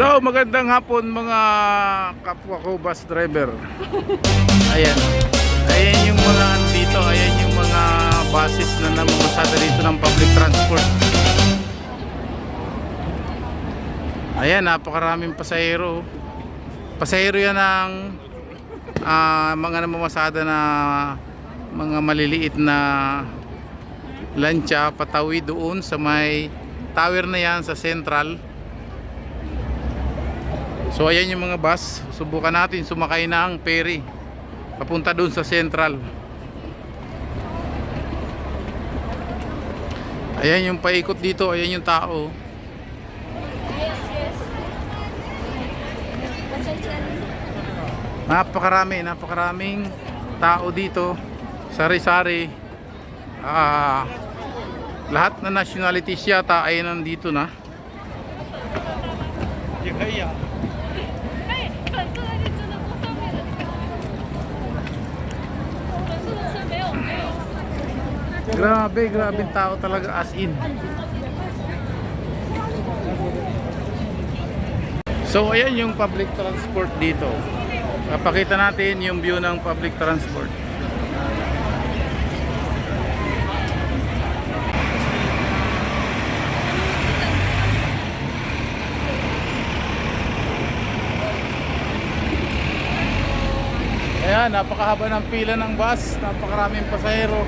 So, magandang hapon mga kapwa ko bus driver. Ayan. Ayan yung mga dito, ayan yung mga buses na namamasada dito ng public transport. Ayan, napakaraming pasahero. Pasahero yan ng mga namamasada na mga maliliit na lancha patawid doon sa may tower na yan sa Central. So ayan yung mga bus. Subukan natin sumakay ng ferry papunta doon sa Central. Ayan yung paikot dito. Ayan yung tao. Napakaraming tao dito. Sari-sari. Lahat na nationalities yata ay nandito na. Grabe tao talaga, as in. So ayan yung public transport dito. Papakita natin yung view ng public transport. Ayan, napakahaba ng pila ng bus, napakaraming pasahero.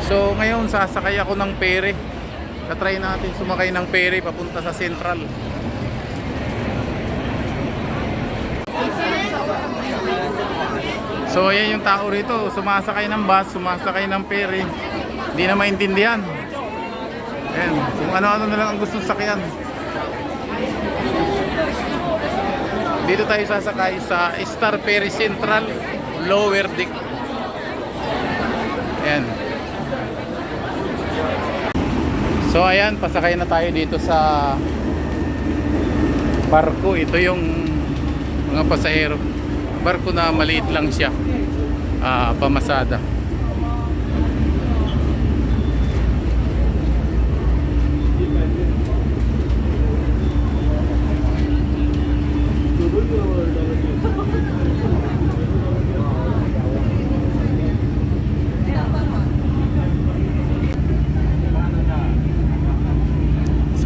So ngayon sasakay ako ng ferry. Tatry natin sumakay ng ferry papunta sa Central. So ayan yung tao rito, sumasakay ng bus, sumasakay ng ferry. Hindi na maintindihan. Ayan, kung ano-ano na lang ang gusto sakyan. Dito tayo sasakay sa Star Ferry Central Lower Deck. Ayan. So ayan, pasakay na tayo dito sa barko. Ito yung mga pasahero. Barko na maliit lang siya, pamasada.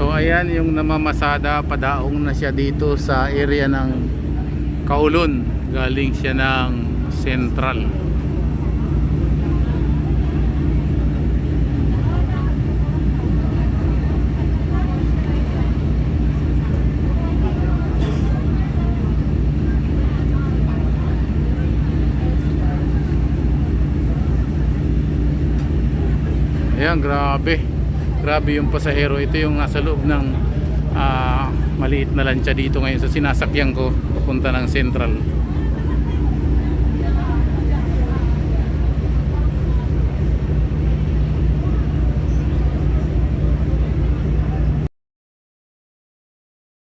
So ayan yung namamasada, padaong na siya dito sa area ng Kowloon. Galing siya ng Central. Ayan, grabe yung pasahero. Ito yung nasa loob ng maliit na lancha dito ngayon sa sinasakyan ko papunta ng Central.